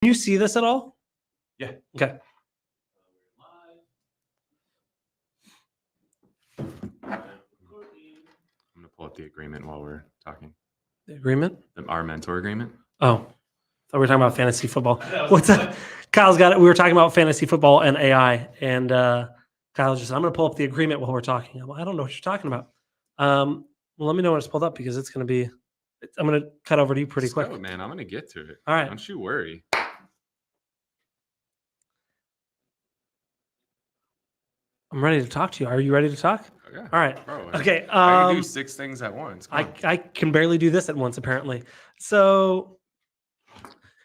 you see this at all? Yeah. Okay. I'm going to pull up the agreement while we're talking. The agreement? Our mentor agreement. Oh, I thought we were talking about fantasy football. What's that? Kyle's got it. We were talking about fantasy football and AI, and Kyle's just, I'm going to pull up the agreement while we're talking. I'm like, I don't know what you're talking about. Well, let me know when it's pulled up because it's going to be, I'm going to cut over to you pretty quick. Go, man. I'm going to get to it. All right. Don't you worry. I'm ready to talk to you. Are you ready to talk? Yeah. All right. Bro, okay. I can do 6 things at once. I can barely do this at once, apparently. So,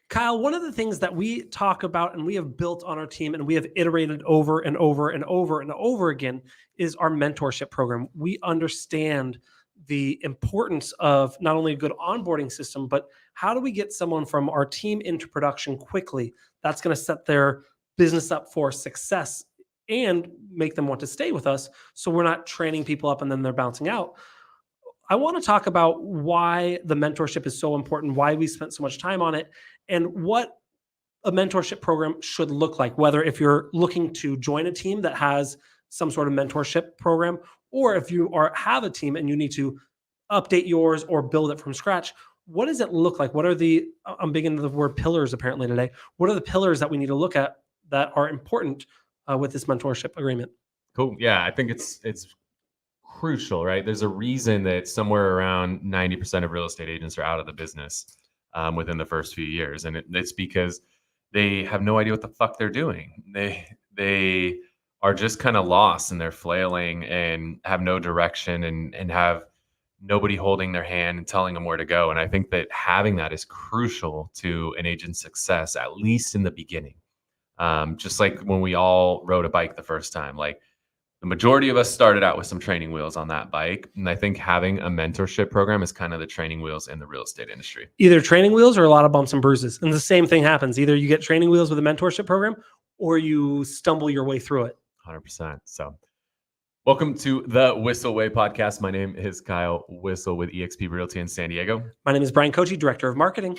Kyle, one of the things that we talk about and we have built on our team and we have iterated over and over and over and over again is our mentorship program. We understand the importance of not only a good onboarding system, but how do we get someone from our team into production quickly? That's going to set their business up for success and make them want to stay with us. So we're not training people up and then they're bouncing out. I want to talk about why the mentorship is so important, why we spent so much time on it, and what a mentorship program should look like, whether if you're looking to join a team that has some sort of mentorship program, or if you have a team and you need to update yours or build it from scratch. What does it look like? What are the, I'm big into the word pillars apparently today. What are the pillars that we need to look at that are important with this mentorship agreement? Cool. Yeah, I think it's crucial, right? There's a reason that somewhere around 90% of real estate agents are out of the business within the first few years. And it's because they have no idea what the fuck they're doing. They are just kind of lost and they're flailing and have no direction and have nobody holding their hand and telling them where to go. And I think that having that is crucial to an agent's success, at least in the beginning. Just like when we all rode a bike the first time, like the majority of us started out with some training wheels on that bike. And I think having a mentorship program is kind of the training wheels in the real estate industry. Either training wheels or a lot of bumps and bruises. And the same thing happens. Either you get training wheels with a mentorship program or you stumble your way through it. 100%. So welcome to the Whissel Way podcast. My name is Kyle Whissel with eXp Realty in San Diego. My name is Bryan, Director of Marketing.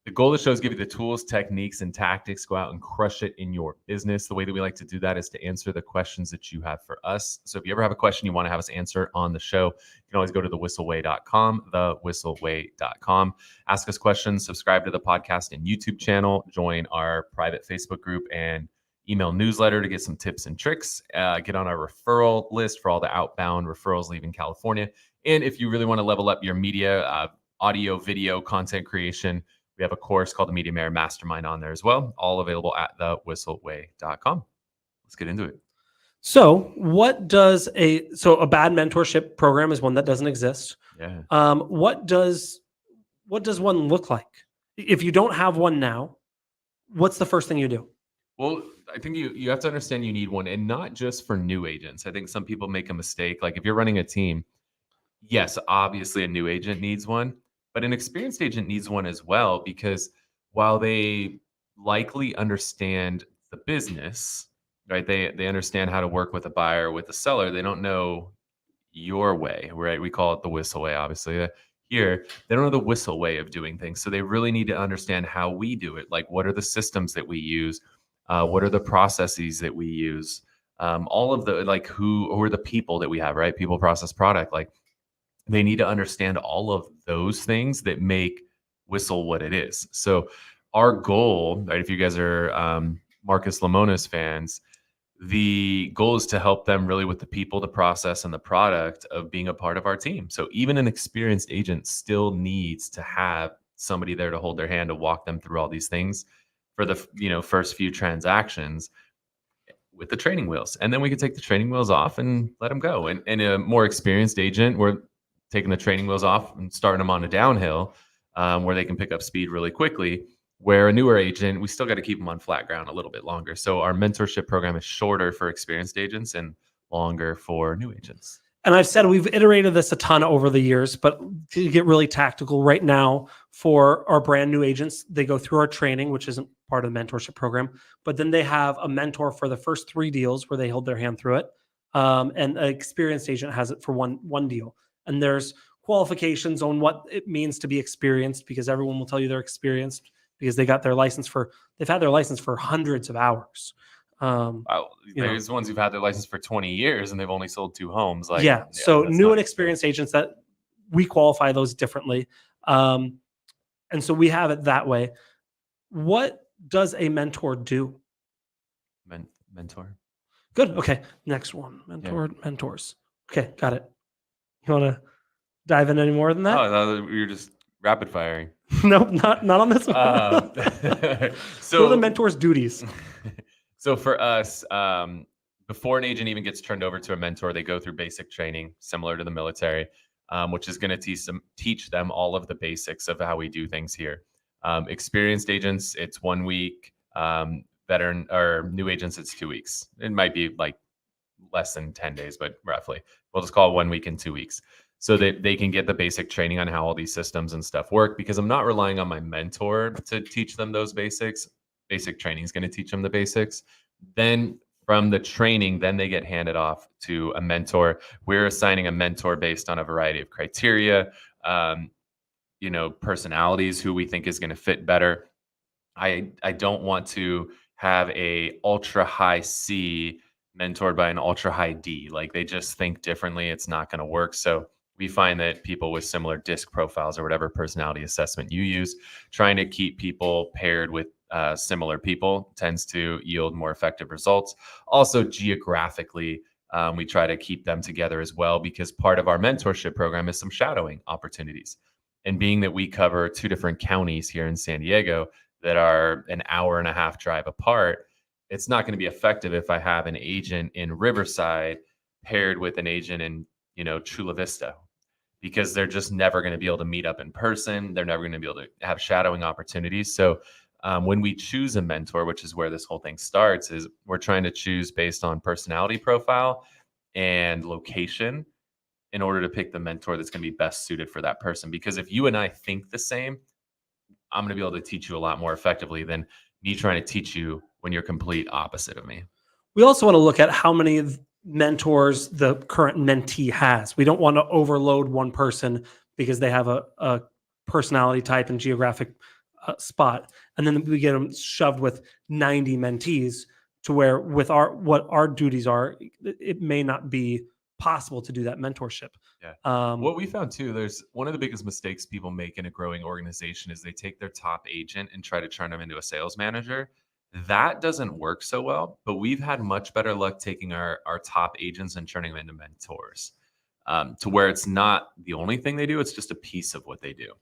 The goal of the show is give you the tools, techniques, and tactics. Go out and crush it in your business. The way that we like to do that is to answer the questions that you have for us. So if you ever have a question you want to have us answer on the show, you can always go to thewhisselway.com, thewhisselway.com. Ask us questions, subscribe to the podcast and YouTube channel, join our private Facebook group and email newsletter to get some tips and tricks. Get on our referral list for all the outbound referrals leaving California. And if you really want to level up your media, audio, video, content creation, we have a course called the Media Mayor Mastermind on there as well, all available at thewhisselway.com. Let's get into it. So what does a bad mentorship program is one that doesn't exist. Yeah. What does one look like? If you don't have one now, what's the first thing you do? Well, I think you have to understand you need one, and not just for new agents. I think some people make a mistake. Like if you're running a team, yes, obviously a new agent needs one. But an experienced agent needs one as well, because while they likely understand the business, right? They understand how to work with a buyer, with a seller. They don't know your way, right? We call it the Whissel way, obviously. Here, they don't know the Whissel way of doing things. So they really need to understand how we do it. Like, what are the systems that we use? What are the processes that we use? All of the, like, who are the people that we have, right? People, process, product. Like, they need to understand all of those things that make Whissel what it is. So our goal, right, if you guys are Marcus Lemonis fans, the goal is to help them really with the people, the process, and the product of being a part of our team. So even an experienced agent still needs to have somebody there to hold their hand, to walk them through all these things for the first few transactions with the training wheels. And then we can take the training wheels off and let them go. And a more experienced agent, we're taking the training wheels off and starting them on a downhill where they can pick up speed really quickly. Where a newer agent, we still got to keep them on flat ground a little bit longer. So our mentorship program is shorter for experienced agents and longer for new agents. And I've said we've iterated this a ton over the years, but to get really tactical right now for our brand new agents, they go through our training, which isn't part of the mentorship program, but then they have a mentor for the first 3 deals where they hold their hand through it. And an experienced agent has it for one deal. And there's qualifications on what it means to be experienced, because everyone will tell you they're experienced. because they've had their license for hundreds of hours. Wow, You know, there's ones who've had their license for 20 years and they've only sold 2 homes. Like, yeah. So that's new not and expensive. experienced agents, that we qualify those differently. And so we have it that way. What does a mentor do? Mentor. Good. Okay. Next one. Mentors. Okay. Got it. You want to dive in any more than Oh, that? I thought we were just rapid firing. Nope, not on this one. What are So the mentor's duties? So for us, before an agent even gets turned over to a mentor, they go through basic training, similar to the military, which is going to teach them all of the basics of how we do things here. Experienced agents, it's 1 week. Veteran or new agents, it's 2 weeks. It might be like less than 10 days, but roughly. We'll just call it 1 week and 2 weeks. So that they can get the basic training on how all these systems and stuff work, because I'm not relying on my mentor to teach them those basics. Basic training is going to teach them the basics. Then from the training, then they get handed off to a mentor. We're assigning a mentor based on a variety of criteria, personalities, who we think is going to fit better. I don't want to have a ultra high C mentored by an ultra high D. Like, they just think differently. It's not going to work. So we find that people with similar disc profiles, or whatever personality assessment you use, trying to keep people paired with similar people tends to yield more effective results. Also, geographically, we try to keep them together as well, because part of our mentorship program is some shadowing opportunities. And being that we cover 2 different counties here in San Diego that are an hour and a half drive apart, it's not going to be effective if I have an agent in Riverside paired with an agent in, Chula Vista, because they're just never going to be able to meet up in person. They're never going to be able to have shadowing opportunities. So when we choose a mentor, which is where this whole thing starts, is we're trying to choose based on personality profile and location in order to pick the mentor that's going to be best suited for that person. Because if you and I think the same, I'm going to be able to teach you a lot more effectively than me trying to teach you when you're complete opposite of me. We also want to look at how many mentors the current mentee has. We don't want to overload one person because they have a personality type and geographic spot, and then we get them shoved with 90 mentees, to where with what our duties are, it may not be possible to do that mentorship. Yeah. What we found too, there's one of the biggest mistakes people make in a growing organization is they take their top agent and try to turn them into a sales manager. That doesn't work so well, but we've had much better luck taking our top agents and turning them into mentors, to where it's not the only thing they do, it's just a piece of what they do.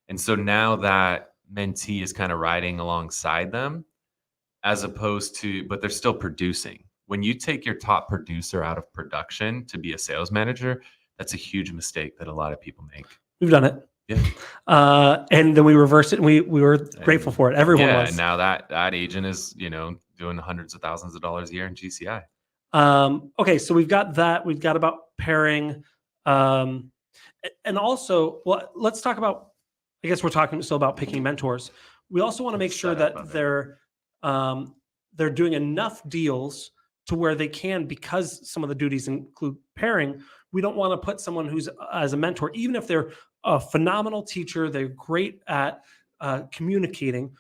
And so now that mentee is kind of riding alongside them, as opposed to, but they're still producing. When you take your top producer out of production to be a sales manager, that's a huge mistake that a lot of people make. We've done it. Yeah. And then we reversed it, and we were grateful for it. Everyone was. And now that agent is, doing hundreds of thousands of dollars a year in GCI. Okay, so we've got that. We've got about pairing. And also, well, let's talk about, I guess we're talking still about picking mentors. We also want to make sure that they're doing enough deals to where they can, because some of the duties include pairing. We don't want to put someone who's as a mentor, even if they're a phenomenal teacher, they're great at communicating.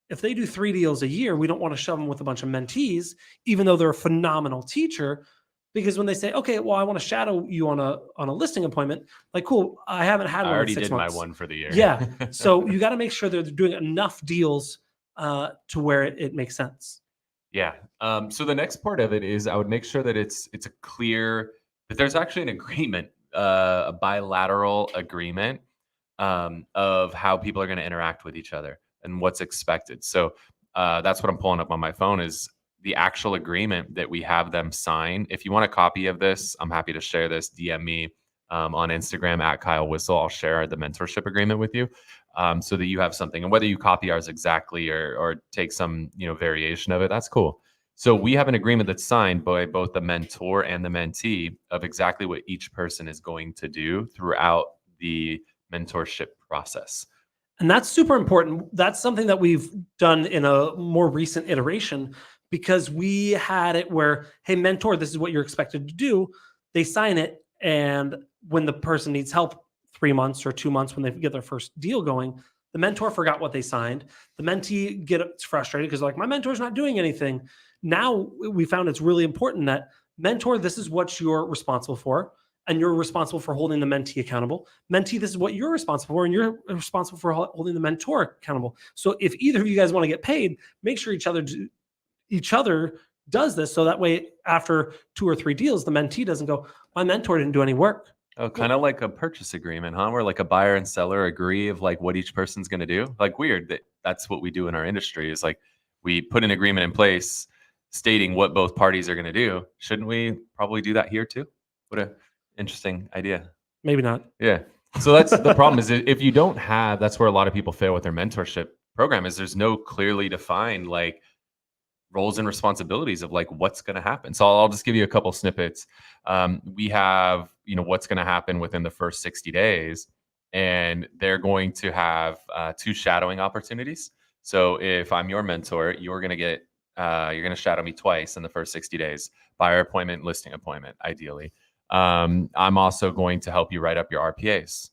If they do 3 deals a year, we don't want to shove them with a bunch of mentees, even though they're a phenomenal teacher. Because when they say, okay, well, I want to shadow you on a listing appointment, like, cool, I haven't had one in 6 months. I already did my one for the year. Yeah. So you got to make sure they're doing enough deals to where it makes sense. Yeah. So the next part of it is I would make sure that it's a clear, that there's actually an agreement, a bilateral agreement of how people are going to interact with each other and what's expected. So that's what I'm pulling up on my phone, is the actual agreement that we have them sign. If you want a copy of this, I'm happy to share this. DM me on Instagram at Kyle Whissel. I'll share the mentorship agreement with you, so that you have something. And whether you copy ours exactly or take some variation of it, that's cool. So we have an agreement that's signed by both the mentor and the mentee of exactly what each person is going to do throughout the mentorship process. And that's super important. That's something that we've done in a more recent iteration, because we had it where, hey, mentor, this is what you're expected to do. They sign it. And when the person needs help 3 months or 2 months, when they get their first deal going, The mentor forgot what they signed. The mentee gets frustrated because like, my mentor's not doing anything. Now we found it's really important that mentor, this is what you're responsible for, and you're responsible for holding the mentee accountable. Mentee, this is what you're responsible for, and you're responsible for holding the mentor accountable. So if either of you guys want to get paid, make sure each other does this, so that way after 2 or 3 deals, the mentee doesn't go, my mentor didn't do any work. Oh, kind of like a purchase agreement, huh? Where like a buyer and seller agree of like what each person's going to do. Like weird that that's what we do in our industry is like we put an agreement in place stating what both parties are going to do. Shouldn't we probably do that here too? What a interesting idea. Maybe not. Yeah. So that's the problem is if you don't have, that's where a lot of people fail with their mentorship program is there's no clearly defined like roles and responsibilities of like what's going to happen. So I'll just give you a couple snippets. We have, what's going to happen within the first 60 days, and they're going to have 2 shadowing opportunities. So if I'm your mentor, you're going to shadow me twice in the first 60 days, buyer appointment, listing appointment, ideally. I'm also going to help you write up your RPAs.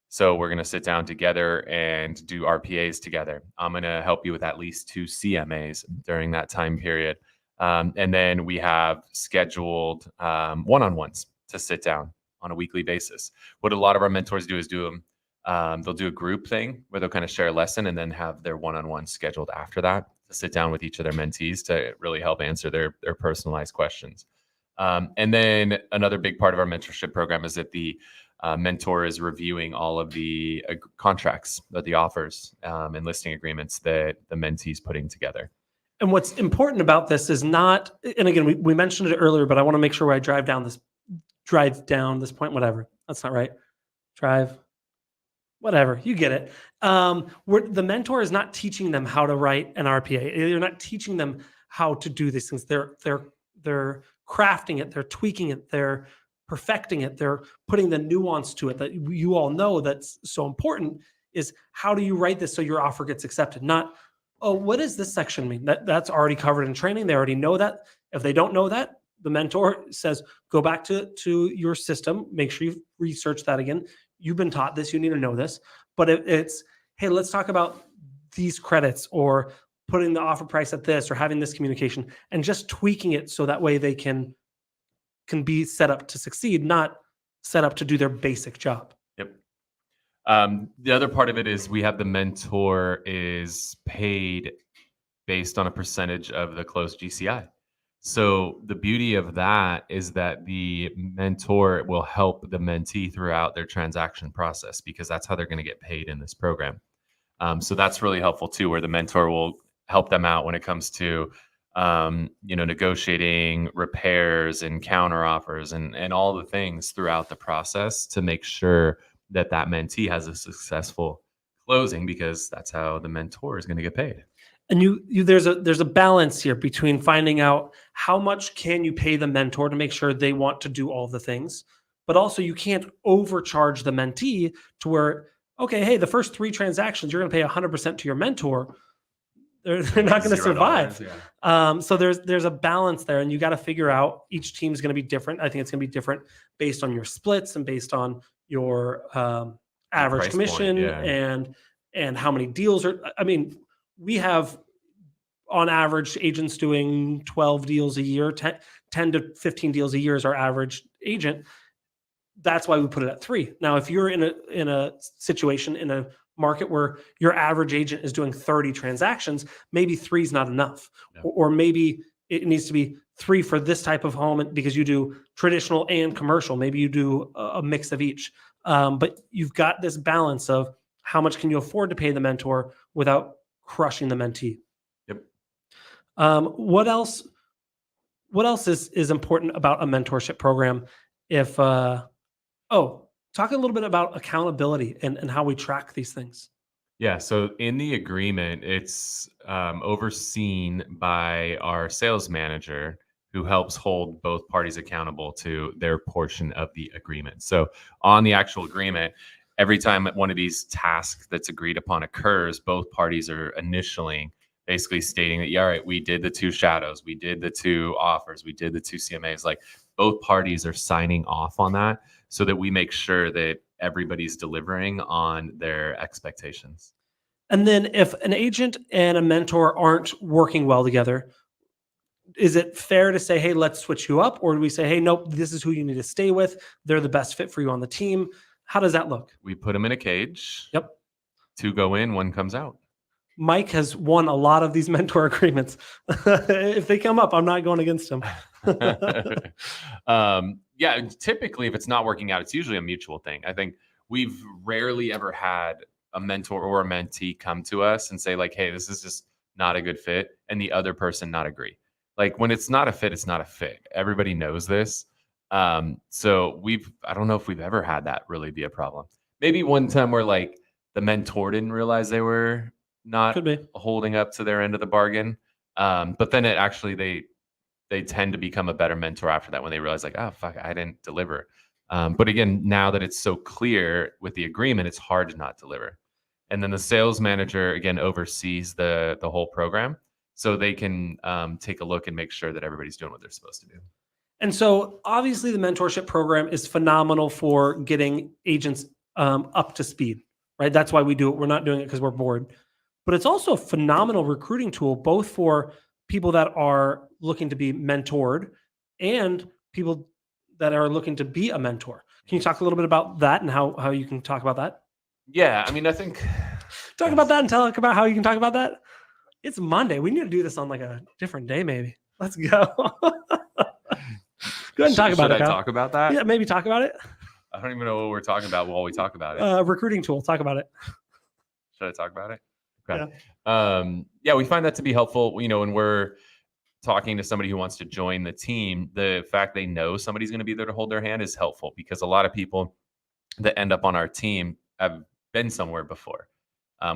So we're going to sit down together and do RPAs together. I'm going to help you with at least 2 CMAs during that time period. And then we have scheduled one-on-ones to sit down on a weekly basis. What a lot of our mentors do is they'll do a group thing where they'll kind of share a lesson and then have their one-on-one scheduled after that to sit down with each of their mentees to really help answer their personalized questions. And then another big part of our mentorship program is that the mentor is reviewing all of the contracts, the offers and listing agreements that the mentee is putting together. And what's important about this is not, and again, we mentioned it earlier, but I want to make sure I drive down this point, whatever. That's not right. Whatever, you get it. The mentor is not teaching them how to write an RPA. They're not teaching them how to do these things. They're crafting it. They're tweaking it. They're perfecting it. They're putting the nuance to it that you all know that's so important is how do you write this so your offer gets accepted? Not, oh, what does this section mean? That's already covered in training. They already know that. If they don't know that, the mentor says, go back to your system. Make sure you research that again. You've been taught this. You need to know this. But it's, hey, let's talk about these credits or putting the offer price at this or having this communication and just tweaking it so that way they can be set up to succeed, not set up to do their basic job. Yep. The other part of it is we have the mentor is paid based on a percentage of the closed GCI. So the beauty of that is that the mentor will help the mentee throughout their transaction process because that's how they're going to get paid in this program. So that's really helpful too, where the mentor will help them out when it comes to negotiating repairs and counter offers and all the things throughout the process to make sure that mentee has a successful closing because that's how the mentor is going to get paid. And there's a balance here between finding out how much can you pay the mentor to make sure they want to do all the things, but also you can't overcharge the mentee to where, okay, hey, the first 3 transactions, you're going to pay 100% to your mentor. They're not going to survive. Yeah. So there's a balance there, and you got to figure out each team is going to be different. I think it's going to be different based on your splits and based on your average commission and how many deals are. I mean, we have on average agents doing 12 deals a year, 10 to 15 deals a year is our average agent. That's why we put it at 3. Now, if you're in a situation in a market where your average agent is doing 30 transactions, maybe 3 is not enough. Yeah. Or maybe it needs to be 3 for this type of home because you do traditional and commercial. Maybe you do a mix of each. But you've got this balance of how much can you afford to pay the mentor without crushing the mentee. Yep. What else is important about a mentorship program? Talk a little bit about accountability and how we track these things. Yeah. So in the agreement, it's overseen by our sales manager who helps hold both parties accountable to their portion of the agreement. So on the actual agreement, every time one of these tasks that's agreed upon occurs, both parties are initially basically stating that, yeah, all right, we did the 2 shadows, we did the 2 offers, we did the 2 CMAs. Like both parties are signing off on that so that we make sure that everybody's delivering on their expectations. And then if an agent and a mentor aren't working well together, is it fair to say, hey, let's switch you up? Or do we say, hey, nope, this is who you need to stay with. They're the best fit for you on the team. How does that look? We put them in a cage. Yep. 2 go in, 1 comes out. Mike has won a lot of these mentor agreements. If they come up, I'm not going against him. Yeah, typically if it's not working out, it's usually a mutual thing. I think we've rarely ever had a mentor or a mentee come to us and say like, hey, this is just not a good fit, and the other person not agree. Like when it's not a fit, it's not a fit. Everybody knows this. So I don't know if we've ever had that really be a problem. Maybe one time where like the mentor didn't realize they were not Could be. holding up to their end of the bargain. But then it actually they tend to become a better mentor after that when they realize like, oh fuck, I didn't deliver. But again, now that it's so clear with the agreement, it's hard to not deliver. And then the sales manager again oversees the whole program, so they can take a look and make sure that everybody's doing what they're supposed to do. And so obviously the mentorship program is phenomenal for getting agents up to speed, right? That's why we do it. We're not doing it because we're bored. But it's also a phenomenal recruiting tool, both for people that are looking to be mentored and people that are looking to be a mentor. Can you talk a little bit about that and how you can talk about that? Yeah, I mean, I think Talk about that and talk about how you can talk about that. It's Monday. We need to do this on like a different day, maybe. Let's go. Go ahead and talk about it. Should I talk about that? Yeah, maybe talk about it. I don't even know what we're talking about while we talk about it. Recruiting tool. Talk about it. Should I talk about it? Okay. Yeah, we find that to be helpful. You know, when we're talking to somebody who wants to join the team, the fact they know somebody's going to be there to hold their hand is helpful, because a lot of people that end up on our team have been somewhere before,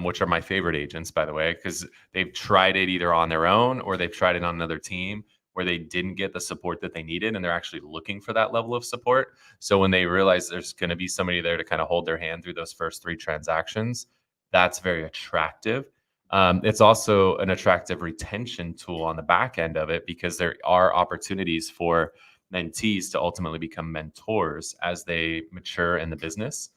which are my favorite agents, by the way, because they've tried it either on their own or they've tried it on another team where they didn't get the support that they needed, and they're actually looking for that level of support. So when they realize there's going to be somebody there to kind of hold their hand through those first 3 transactions, that's very attractive. It's also an attractive retention tool on the back end of it, because there are opportunities for mentees to ultimately become mentors as they mature in the business.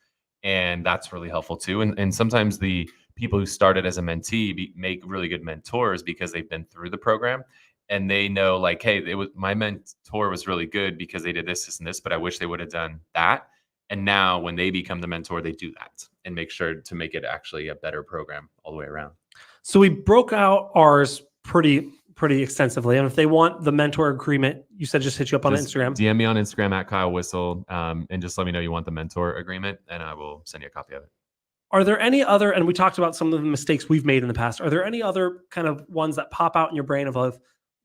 And that's really helpful too. And sometimes the people who started as a mentee make really good mentors because they've been through the program and they know like, hey, my mentor was really good because they did this, this, and this, but I wish they would have done that. And now when they become the mentor, they do that and make sure to make it actually a better program all the way around. So we broke out ours pretty extensively. And if they want the mentor agreement, you said just hit you up on Instagram. DM me on Instagram at Kyle Whissel, and just let me know you want the mentor agreement, and I will send you a copy of it. Are there any other, and we talked about some of the mistakes we've made in the past, are there any other kind of ones that pop out in your brain of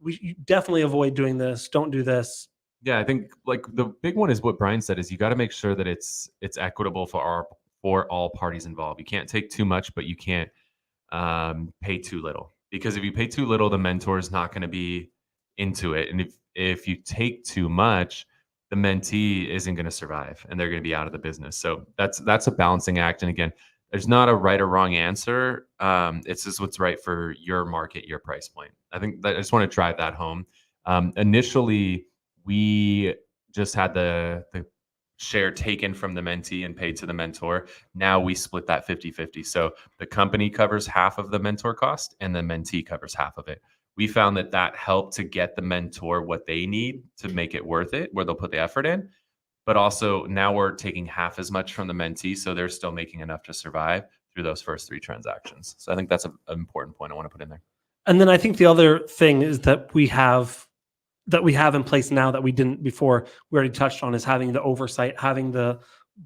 you definitely avoid doing this, don't do this? Yeah, I think like the big one is what Bryan said, is you got to make sure that it's equitable for all parties involved. You can't take too much, but you can't pay too little, because if you pay too little, the mentor is not going to be into it, and if you take too much, the mentee isn't going to survive and they're going to be out of the business. So that's a balancing act. And again, there's not a right or wrong answer. It's just what's right for your market, your price point. I think that I just want to drive that home. Initially, we just had the share taken from the mentee and paid to the mentor. Now we split that 50-50. So the company covers half of the mentor cost and the mentee covers half of it. We found that helped to get the mentor what they need to make it worth it, where they'll put the effort in. But also now we're taking half as much from the mentee, so they're still making enough to survive through those first 3 transactions. So I think that's an important point I want to put in there. And then I think the other thing is that we have in place now that we didn't before, we already touched on, is having the oversight, having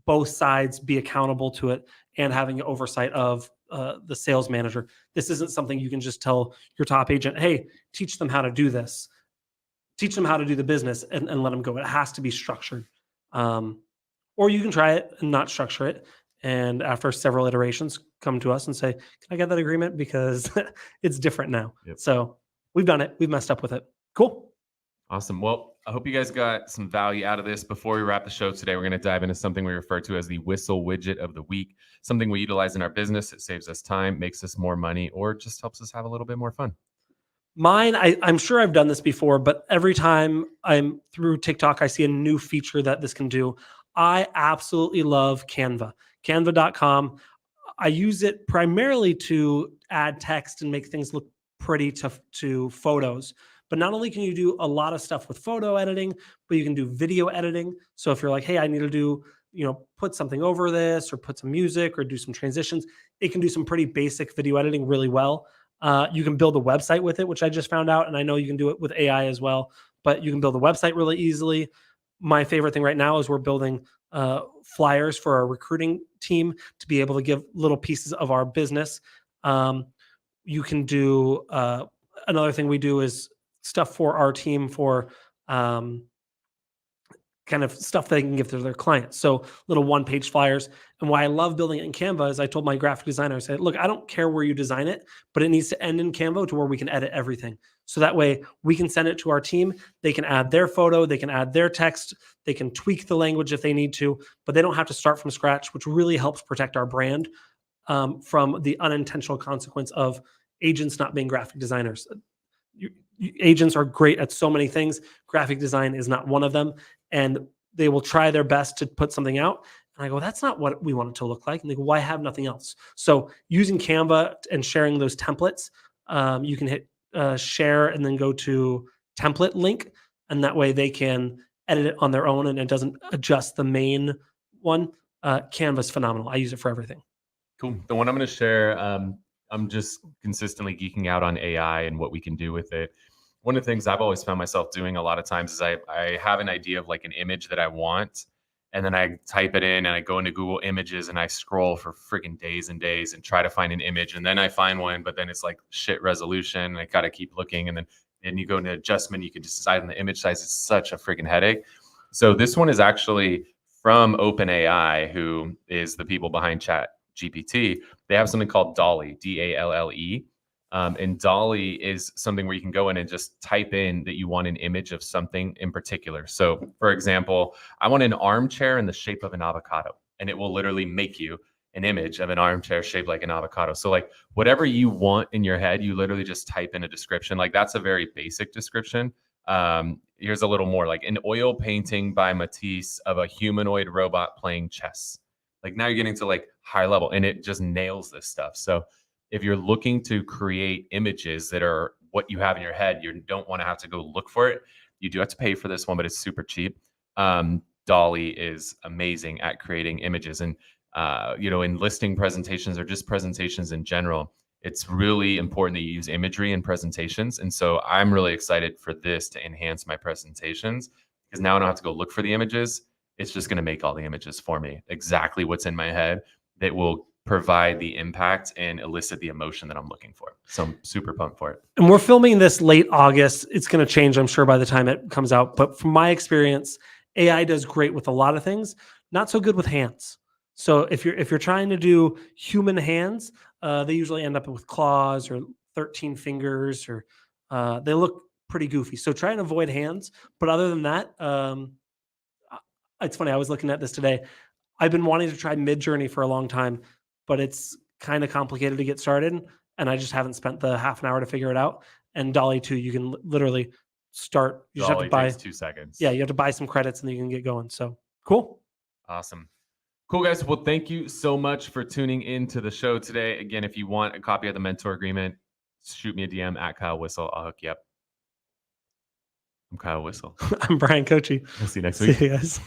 both sides be accountable to it, and having the oversight of the sales manager. This isn't something you can just tell your top agent, hey, teach them how to do this. Teach them how to do the business and let them go. It has to be structured. Or you can try it and not structure it. And after several iterations, come to us and say, can I get that agreement? Because it's different now. Yep. So we've done it. We've messed up with it. Cool. Awesome. Well, I hope you guys got some value out of this. Before we wrap the show today, we're going to dive into something we refer to as the Whissel widget of the week, something we utilize in our business. It saves us time, makes us more money, or just helps us have a little bit more fun. Mine, I'm sure I've done this before, but every time I'm through TikTok, I see a new feature that this can do. I absolutely love Canva. Canva.com. I use it primarily to add text and make things look pretty to photos. But not only can you do a lot of stuff with photo editing, but you can do video editing. So if you're like, hey, I need to do, put something over this or put some music or do some transitions, it can do some pretty basic video editing really well. You can build a website with it, which I just found out. And I know you can do it with AI as well, but you can build a website really easily. My favorite thing right now is we're building flyers for our recruiting team to be able to give little pieces of our business. You can do another thing we do is stuff for our team for kind of stuff they can give to their clients. So little one-page flyers. And why I love building it in Canva is I told my graphic designer, I said, look, I don't care where you design it, but it needs to end in Canva to where we can edit everything. So that way we can send it to our team. They can add their photo, they can add their text, they can tweak the language if they need to, but they don't have to start from scratch, which really helps protect our brand from the unintentional consequence of agents not being graphic designers. Agents are great at so many things. Graphic design is not one of them. And they will try their best to put something out. And I go, that's not what we want it to look like. And they go, why have nothing else? So using Canva and sharing those templates, you can hit share and then go to template link. And that way they can edit it on their own and it doesn't adjust the main one. Canva's phenomenal. I use it for everything. Cool. The one I'm going to share, I'm just consistently geeking out on AI and what we can do with it. One of the things I've always found myself doing a lot of times is I have an idea of like an image that I want, and then I type it in and I go into Google Images and I scroll for freaking days and days and try to find an image, and then I find one, but then it's like shit resolution. And I got to keep looking, and then you go into adjustment, you can decide on the image size. It's such a freaking headache. So this one is actually from OpenAI, who is the people behind ChatGPT. They have something called DALL-E, DALLE. And DALL-E is something where you can go in and just type in that you want an image of something in particular. So for example, I want an armchair in the shape of an avocado, and it will literally make you an image of an armchair shaped like an avocado. So like whatever you want in your head, you literally just type in a description. Like that's a very basic description. Here's a little more, like an oil painting by Matisse of a humanoid robot playing chess. Like now you're getting to like high level, and it just nails this stuff. So if you're looking to create images that are what you have in your head, you don't want to have to go look for it. You do have to pay for this one, but it's super cheap. DALL-E is amazing at creating images. And, in listing presentations or just presentations in general, it's really important that you use imagery in presentations. And so I'm really excited for this to enhance my presentations, because now I don't have to go look for the images. It's just going to make all the images for me, exactly what's in my head that will provide the impact and elicit the emotion that I'm looking for. So I'm super pumped for it. And we're filming this late August. It's going to change, I'm sure, by the time it comes out. But from my experience, AI does great with a lot of things, not so good with hands. So if you're trying to do human hands, they usually end up with claws or 13 fingers, or they look pretty goofy. So try and avoid hands. But other than that, it's funny. I was looking at this today. I've been wanting to try Midjourney for a long time, but it's kind of complicated to get started, and I just haven't spent the half an hour to figure it out. And DALL-E 2, you can literally start. You just have to buy 2 seconds. Yeah, you have to buy some credits, and then you can get going. So cool. Awesome. Cool, guys. Well, thank you so much for tuning into the show today. Again, if you want a copy of the Mentor Agreement, shoot me a DM at Kyle Whissel. I'll hook you up. I'm Kyle Whissel. I'm Bryan Kochi. We'll see you next week. See you guys.